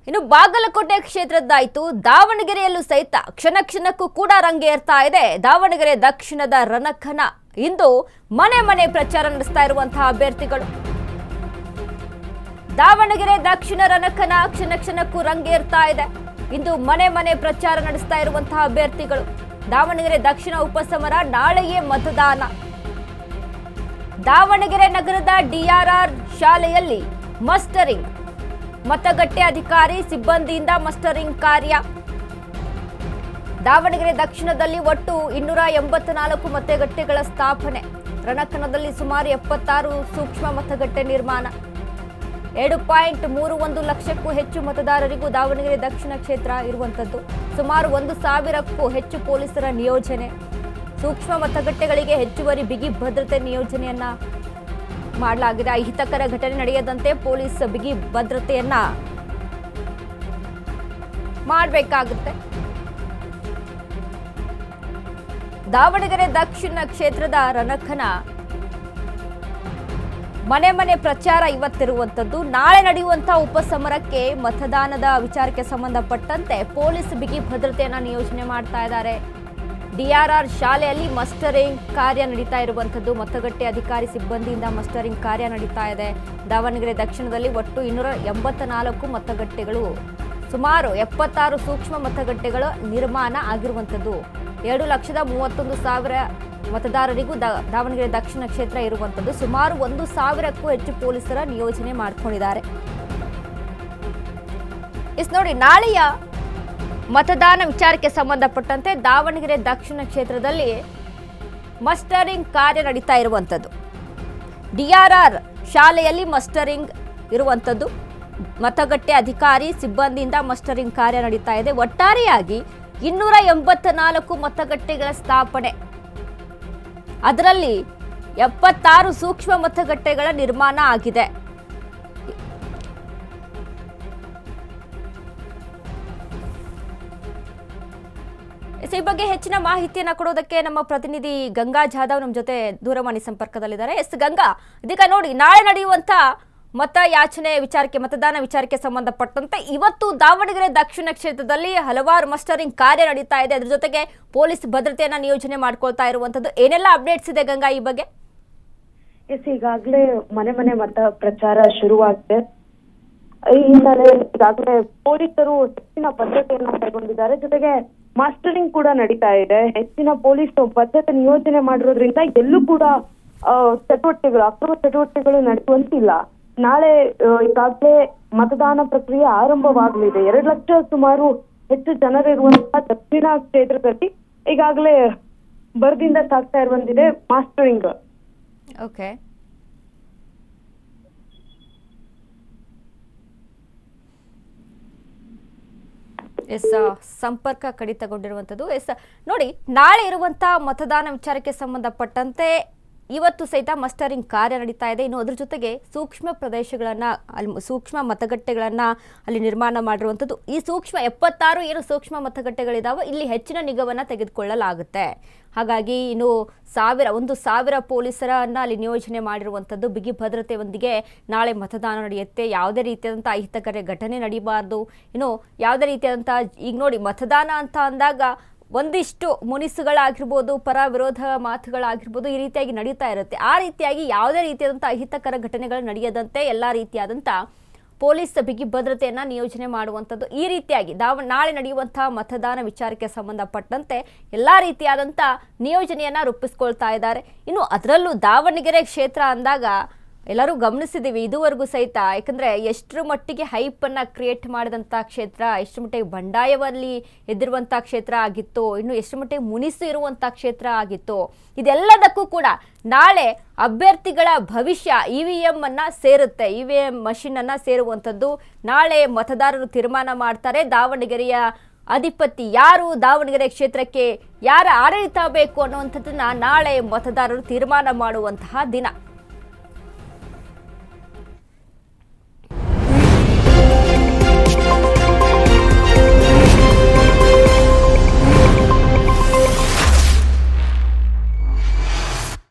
ಇನ್ನು ಬಾಗಲಕೋಟೆ ಕ್ಷೇತ್ರದ್ದಾಯಿತು. ದಾವಣಗೆರೆಯಲ್ಲೂ ಸಹಿತ ಕ್ಷಣ ಕ್ಷಣಕ್ಕೂ ಕೂಡ ರಂಗೇರ್ತಾ ಇದೆ ದಾವಣಗೆರೆ ದಕ್ಷಿಣದ ರಣಕಣ. ಇಂದು ಮನೆ ಮನೆ ಪ್ರಚಾರ ನಡೆಸ್ತಾ ಇರುವಂತಹ ಅಭ್ಯರ್ಥಿಗಳು. ದಾವಣಗೆರೆ ದಕ್ಷಿಣ ರಣಕಣ ಕ್ಷಣ ಕ್ಷಣಕ್ಕೂ ರಂಗೇರ್ತಾ ಇದೆ. ಇಂದು ಮನೆ ಮನೆ ಪ್ರಚಾರ ನಡೆಸ್ತಾ ಇರುವಂತಹ ಅಭ್ಯರ್ಥಿಗಳು. ದಾವಣಗೆರೆ ದಕ್ಷಿಣ ಉಪಸಮರ, ನಾಳೆಯೇ ಮತದಾನ. ದಾವಣಗೆರೆ ನಗರದ DRR ಶಾಲೆಯಲ್ಲಿ ಮಸ್ಟರಿಂಗ್, ಮತಗಟ್ಟೆ ಅಧಿಕಾರಿ ಸಿಬ್ಬಂದಿಯಿಂದ ಮಸ್ಟರಿಂಗ್ ಕಾರ್ಯ. ದಾವಣಗೆರೆ ದಕ್ಷಿಣದಲ್ಲಿ ಒಟ್ಟು 284 ಮತಗಟ್ಟೆಗಳ ಸ್ಥಾಪನೆ. ರಣಕಣದಲ್ಲಿ ಸುಮಾರು 76 ಸೂಕ್ಷ್ಮ ಮತಗಟ್ಟೆ ನಿರ್ಮಾಣ. 2.31 ಲಕ್ಷಕ್ಕೂ ಹೆಚ್ಚು ಮತದಾರರಿಗೂ ದಾವಣಗೆರೆ ದಕ್ಷಿಣ ಕ್ಷೇತ್ರ ಇರುವಂತದ್ದು. ಸುಮಾರು 1,000ಕ್ಕೂ ಹೆಚ್ಚು ಪೊಲೀಸರ ನಿಯೋಜನೆ. ಸೂಕ್ಷ್ಮ ಮತಗಟ್ಟೆಗಳಿಗೆ ಹೆಚ್ಚುವರಿ ಬಿಗಿ ಭದ್ರತೆ ನಿಯೋಜನೆಯನ್ನ ಮಾಡಲಾಗಿದೆ. ಅಹಿತಕರ ಘಟನೆ ನಡೆಯದಂತೆ ಪೊಲೀಸ್ ಬಿಗಿ ಭದ್ರತೆಯನ್ನ ಮಾಡಬೇಕಾಗುತ್ತೆ. ದಾವಣಗೆರೆ ದಕ್ಷಿಣ ಕ್ಷೇತ್ರದ ರಣಕಣ ಮನೆ ಮನೆ ಪ್ರಚಾರ ಇವತ್ತಿರುವಂತದ್ದು. ನಾಳೆ ನಡೆಯುವಂತಹ ಉಪಸಮರಕ್ಕೆ ಮತದಾನದ ವಿಚಾರಕ್ಕೆ ಸಂಬಂಧಪಟ್ಟಂತೆ ಪೊಲೀಸ್ ಬಿಗಿ ಭದ್ರತೆಯನ್ನ ನಿಯೋಜನೆ ಮಾಡ್ತಾ ಇದ್ದಾರೆ. DRR ಶಾಲೆಯಲ್ಲಿ ಮಸ್ಟರಿಂಗ್ ಕಾರ್ಯ ನಡೀತಾ ಇರುವಂತದ್ದು. ಮತಗಟ್ಟೆ ಅಧಿಕಾರಿ ಸಿಬ್ಬಂದಿಯಿಂದ ಮಸ್ಟರಿಂಗ್ ಕಾರ್ಯ ನಡೀತಾ ಇದೆ. ದಾವಣಗೆರೆ ದಕ್ಷಿಣದಲ್ಲಿ ಒಟ್ಟು 284 ಮತಗಟ್ಟೆಗಳು, ಸುಮಾರು 76 ಸೂಕ್ಷ್ಮ ಮತಗಟ್ಟೆಗಳ ನಿರ್ಮಾಣ ಆಗಿರುವಂತದ್ದು. 2,31,000 ಮತದಾರರಿಗೂ ದಾವಣಗೆರೆ ದಕ್ಷಿಣ ಕ್ಷೇತ್ರ ಇರುವಂತದ್ದು. ಸುಮಾರು 1,000ಕ್ಕೂ ಹೆಚ್ಚು ಪೊಲೀಸರ ನಿಯೋಜನೆ ಮಾಡ್ಕೊಂಡಿದ್ದಾರೆ. ನೋಡಿ, ನಾಳೆಯ ಮತದಾನ ವಿಚಾರಕ್ಕೆ ಸಂಬಂಧಪಟ್ಟಂತೆ ದಾವಣಗೆರೆ ದಕ್ಷಿಣ ಕ್ಷೇತ್ರದಲ್ಲಿ ಮಸ್ಟರಿಂಗ್ ಕಾರ್ಯ ನಡೀತಾ ಇರುವಂಥದ್ದು. DRR ಶಾಲೆಯಲ್ಲಿ ಮಸ್ಟರಿಂಗ್ ಇರುವಂಥದ್ದು. ಮತಗಟ್ಟೆ ಅಧಿಕಾರಿ ಸಿಬ್ಬಂದಿಯಿಂದ ಮಸ್ಟರಿಂಗ್ ಕಾರ್ಯ ನಡೀತಾ ಇದೆ. ಒಟ್ಟಾರೆಯಾಗಿ 284 ಮತಗಟ್ಟೆಗಳ ಸ್ಥಾಪನೆ, ಅದರಲ್ಲಿ 76 ಸೂಕ್ಷ್ಮ ಮತಗಟ್ಟೆಗಳ ನಿರ್ಮಾಣ ಆಗಿದೆ. ಈ ಬಗ್ಗೆ ಹೆಚ್ಚಿನ ಮಾಹಿತಿಯನ್ನು ಕೊಡೋದಕ್ಕೆ ನಮ್ಮ ಪ್ರತಿನಿಧಿ ಗಂಗಾ ಜಾಧವ್ ನಮ್ಮ ಜೊತೆ ದೂರವಾಣಿ ಸಂಪರ್ಕದಲ್ಲಿದ್ದಾರೆ. ಗಂಗಾ, ಇದೀಗ ನೋಡಿ, ನಾಳೆ ನಡೆಯುವಂತ ಮತಯಾಚನೆ ವಿಚಾರಕ್ಕೆ, ಮತದಾನ ವಿಚಾರಕ್ಕೆ ಸಂಬಂಧಪಟ್ಟಂತೆ ಇವತ್ತು ದಾವಣಗೆರೆ ದಕ್ಷಿಣ ಕ್ಷೇತ್ರದಲ್ಲಿ ಹಲವಾರು ಮಸ್ಟರಿಂಗ್ ಕಾರ್ಯ ನಡೀತಾ ಇದೆ. ಅದ್ರ ಜೊತೆಗೆ ಪೊಲೀಸ್ ಭದ್ರತೆಯನ್ನ ನಿಯೋಜನೆ ಮಾಡ್ಕೊಳ್ತಾ ಇರುವಂತದ್ದು. ಏನೆಲ್ಲ ಅಪ್ಡೇಟ್ಸ್ ಇದೆ ಗಂಗಾ ಈ ಬಗ್ಗೆ? ಈಗಾಗಲೇ ಮನೆ ಮನೆ ಮತ ಪ್ರಚಾರ ಶುರುವಾಗಿದೆ. ಈ ಹಿನ್ನೆಲೆಯಲ್ಲಿ ಈಗಾಗಲೇ ಪೊಲೀಸರು ಹೆಚ್ಚಿನ ಭದ್ರತೆಯನ್ನ ಕೈಗೊಂಡಿದ್ದಾರೆ. ಜೊತೆಗೆ ಮಾಸ್ಟರಿಂಗ್ ಕೂಡ ನಡೀತಾ ಇದೆ. ಹೆಚ್ಚಿನ ಪೊಲೀಸ್ ಭದ್ರತೆ ನಿಯೋಜನೆ ಮಾಡಿರೋದ್ರಿಂದ ಎಲ್ಲೂ ಕೂಡ ಅಕ್ರಮ ಚಟುವಟಿಕೆಗಳು ನಡೆಯುವಂತಿಲ್ಲ. ನಾಳೆ ಈಗಾಗಲೇ ಮತದಾನ ಪ್ರಕ್ರಿಯೆ ಆರಂಭವಾಗಲಿದೆ. 2 ಲಕ್ಷ ಸುಮಾರು ಹೆಚ್ಚು ಜನರಿರುವಂತಹ ದಕ್ಷಿಣ ಕ್ಷೇತ್ರದಲ್ಲಿ ಈಗಾಗಲೇ ಬರದಿಂದ ಸಾಗ್ತಾ ಇರುವಂತಿದೆ ಮಾಸ್ಟರಿಂಗ್. ಓಕೆ, ಸಂಪರ್ಕ ಕಡಿತಗೊಂಡಿರುವಂಥದ್ದು. ನೋಡಿ, ನಾಳೆ ಇರುವಂತಹ ಮತದಾನ ವಿಚಾರಕ್ಕೆ ಸಂಬಂಧಪಟ್ಟಂತೆ ಇವತ್ತು ಸಹಿತ ಮಸ್ಟರಿಂಗ್ ಕಾರ್ಯ ನಡೀತಾ ಇದೆ. ಇನ್ನು ಅದ್ರ ಜೊತೆಗೆ ಸೂಕ್ಷ್ಮ ಪ್ರದೇಶಗಳನ್ನ, ಅಲ್ಲಿ ಸೂಕ್ಷ್ಮ ಮತಗಟ್ಟೆಗಳನ್ನ ಅಲ್ಲಿ ನಿರ್ಮಾಣ ಮಾಡಿರುವಂಥದ್ದು. ಈ ಸೂಕ್ಷ್ಮ 76 ಏನು ಸೂಕ್ಷ್ಮ ಮತಗಟ್ಟೆಗಳಿದಾವೆ, ಇಲ್ಲಿ ಹೆಚ್ಚಿನ ನಿಗಾವನ್ನ ತೆಗೆದುಕೊಳ್ಳಲಾಗುತ್ತೆ. ಹಾಗಾಗಿ ಇನ್ನು 1,000 ಪೊಲೀಸರನ್ನ ಅಲ್ಲಿ ನಿಯೋಜನೆ ಮಾಡಿರುವಂಥದ್ದು. ಬಿಗಿ ಭದ್ರತೆಯೊಂದಿಗೆ ನಾಳೆ ಮತದಾನ ನಡೆಯುತ್ತೆ. ಯಾವುದೇ ರೀತಿಯಾದಂಥ ಅಹಿತಕರ ಘಟನೆ ನಡೀಬಾರ್ದು. ಇನ್ನು ಯಾವುದೇ ರೀತಿಯಾದಂಥ, ಈಗ ನೋಡಿ, ಮತದಾನ ಅಂತ ಅಂದಾಗ ಒಂದಿಷ್ಟು ಮುನಿಸುಗಳಾಗಿರ್ಬೋದು, ಪರ ವಿರೋಧ ಮಾತುಗಳಾಗಿರ್ಬೋದು, ಈ ರೀತಿಯಾಗಿ ನಡೀತಾ ಇರುತ್ತೆ. ಆ ರೀತಿಯಾಗಿ ಯಾವುದೇ ರೀತಿಯಾದಂಥ ಅಹಿತಕರ ಘಟನೆಗಳು ನಡೆಯದಂತೆ ಎಲ್ಲ ರೀತಿಯಾದಂಥ ಪೊಲೀಸ್ ಬಿಗಿ ಭದ್ರತೆಯನ್ನು ನಿಯೋಜನೆ ಮಾಡುವಂಥದ್ದು. ಈ ರೀತಿಯಾಗಿ ನಾಳೆ ನಡೆಯುವಂತಹ ಮತದಾನ ವಿಚಾರಕ್ಕೆ ಸಂಬಂಧಪಟ್ಟಂತೆ ಎಲ್ಲ ರೀತಿಯಾದಂಥ ನಿಯೋಜನೆಯನ್ನು ರೂಪಿಸ್ಕೊಳ್ತಾ ಇದ್ದಾರೆ. ಇನ್ನು ಅದರಲ್ಲೂ ದಾವಣಗೆರೆ ಕ್ಷೇತ್ರ ಅಂದಾಗ ಎಲ್ಲರೂ ಗಮನಿಸಿದ್ದೀವಿ ಇದುವರೆಗೂ ಸಹಿತ. ಯಾಕಂದರೆ ಎಷ್ಟರ ಮಟ್ಟಿಗೆ ಹೈಪನ್ನು ಕ್ರಿಯೇಟ್ ಮಾಡಿದಂಥ ಕ್ಷೇತ್ರ, ಎಷ್ಟು ಮಟ್ಟಿಗೆ ಬಂಡಾಯದಲ್ಲಿ ಎದ್ದಿರುವಂಥ ಕ್ಷೇತ್ರ ಆಗಿತ್ತು, ಇನ್ನು ಎಷ್ಟು ಮಟ್ಟಿಗೆ ಮುನಿಸು ಇರುವಂಥ ಕ್ಷೇತ್ರ ಆಗಿತ್ತು. ಇದೆಲ್ಲದಕ್ಕೂ ಕೂಡ ನಾಳೆ ಅಭ್ಯರ್ಥಿಗಳ ಭವಿಷ್ಯ EVM ಅನ್ನು ಸೇರುತ್ತೆ. EVM ಮಷಿನನ್ನು ಸೇರುವಂಥದ್ದು ನಾಳೆ ಮತದಾರರು ತೀರ್ಮಾನ ಮಾಡ್ತಾರೆ. ದಾವಣಗೆರೆಯ ಅಧಿಪತಿ ಯಾರು, ದಾವಣಗೆರೆ ಕ್ಷೇತ್ರಕ್ಕೆ ಯಾರ ಆಡಳಿತ ಬೇಕು ಅನ್ನುವಂಥದ್ದನ್ನು ನಾಳೆ ಮತದಾರರು ತೀರ್ಮಾನ ಮಾಡುವಂತಹ ದಿನ.